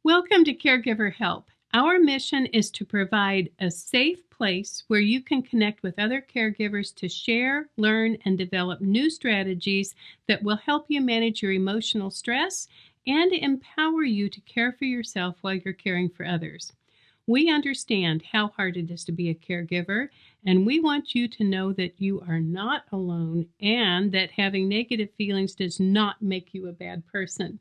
Welcome to Caregiver Help. Our mission is to provide a safe place where you can connect with other caregivers to share, learn, and develop new strategies that will help you manage your emotional stress and empower you to care for yourself while you're caring for others. We understand how hard it is to be a caregiver, and we want you to know that you are not alone and that having negative feelings does not make you a bad person.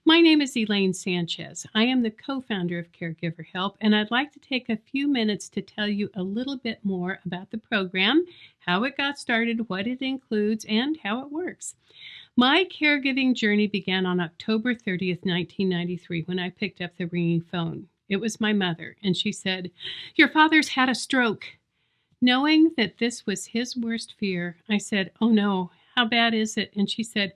My name is Elaine Sanchez. I am the co-founder of Caregiver Help, and I'd like to take a few minutes to tell you a little bit more about the program, how it got started, what it includes, and how it works. My caregiving journey began on October 30th, 1993, when I picked up the ringing phone. It was my mother, and she said, "Your father's had a stroke." Knowing that this was his worst fear, I said, "Oh no, how bad is it?" And she said,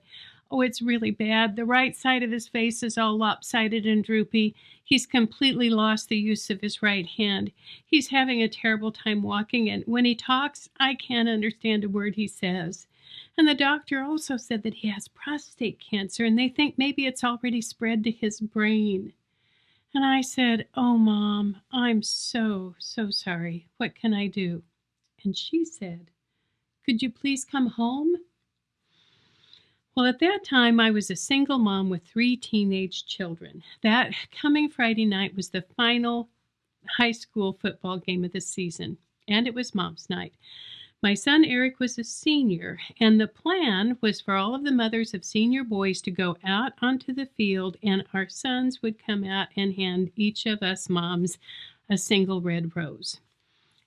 "Oh, it's really bad. The right side of his face is all lopsided and droopy. He's completely lost the use of his right hand. He's having a terrible time walking, and when he talks, I can't understand a word he says. And the doctor also said that he has prostate cancer, and they think maybe it's already spread to his brain." And I said, "Oh, Mom, I'm so sorry. What can I do?" And she said, "Could you please come home?" Well, at that time, I was a single mom with 3 teenage children. That coming Friday night was the final high school football game of the season, and it was Mom's night. My son Eric was a senior, and the plan was for all of the mothers of senior boys to go out onto the field, and our sons would come out and hand each of us moms a single red rose.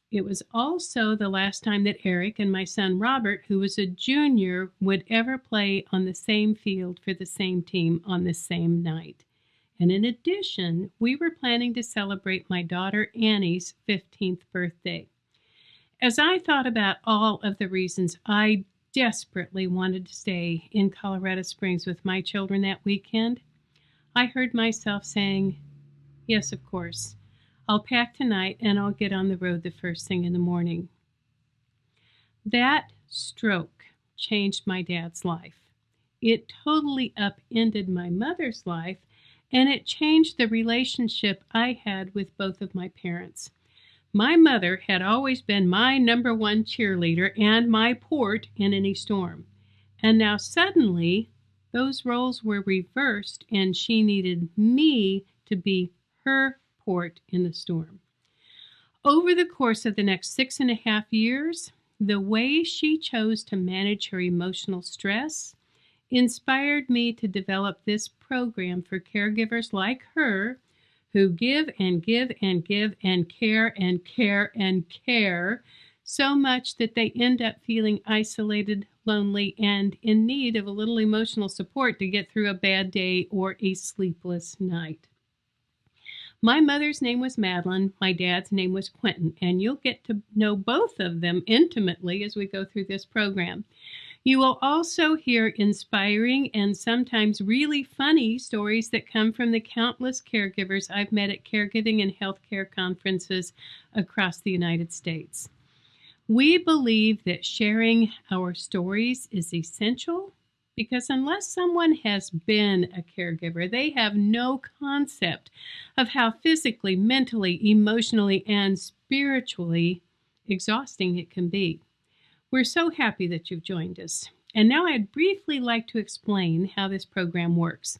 It was also the last time that Eric and my son Robert, who was a junior, would ever play on the same field for the same team on the same night. And in addition, we were planning to celebrate my daughter Annie's 15th birthday. As I thought about all of the reasons I desperately wanted to stay in Colorado Springs with my children that weekend, I heard myself saying, "Yes, of course. I'll pack tonight and I'll get on the road the first thing in the morning." That stroke changed my dad's life. It totally upended my mother's life, and it changed the relationship I had with both of my parents. My mother had always been my number one cheerleader and my port in any storm. And now suddenly, those roles were reversed, and she needed me to be her port in the storm. Over the course of the next 6.5 years, the way she chose to manage her emotional stress inspired me to develop this program for caregivers like her who give and give and give and care and care and care so much that they end up feeling isolated, lonely, and in need of a little emotional support to get through a bad day or a sleepless night. My mother's name was Madeline, my dad's name was Quentin, and you'll get to know both of them intimately as we go through this program. You will also hear inspiring and sometimes really funny stories that come from the countless caregivers I've met at caregiving and healthcare conferences across the United States. We believe that sharing our stories is essential because unless someone has been a caregiver, they have no concept of how physically, mentally, emotionally, and spiritually exhausting it can be. We're so happy that you've joined us. And now I'd briefly like to explain how this program works.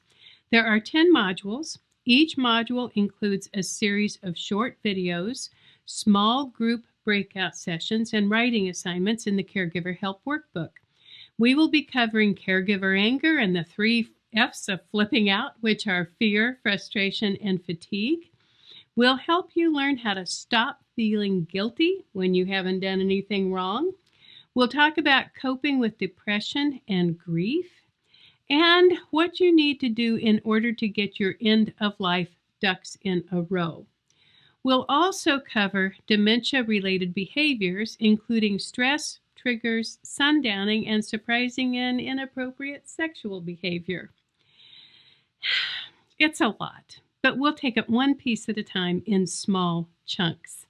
There are 10 modules. Each module includes a series of short videos, small group breakout sessions, and writing assignments in the Caregiver Help Workbook. We will be covering caregiver anger and the 3 F's of flipping out, which are fear, frustration, and fatigue. We'll help you learn how to stop feeling guilty when you haven't done anything wrong. We'll talk about coping with depression and grief and what you need to do in order to get your end-of-life ducks in a row. We'll also cover dementia-related behaviors, including stress, triggers, sundowning, and surprising and inappropriate sexual behavior. It's a lot, but we'll take it one piece at a time in small chunks.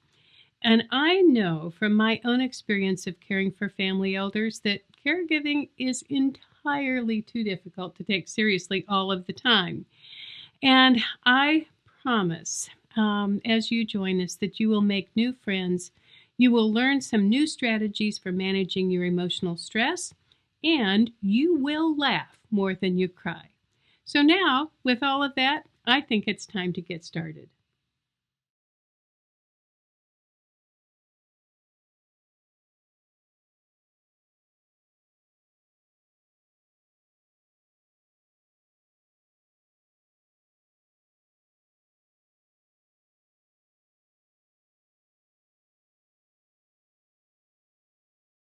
And I know from my own experience of caring for family elders that caregiving is entirely too difficult to take seriously all of the time. And I promise as you join us that you will make new friends, you will learn some new strategies for managing your emotional stress, and you will laugh more than you cry. So now, with all of that, I think it's time to get started.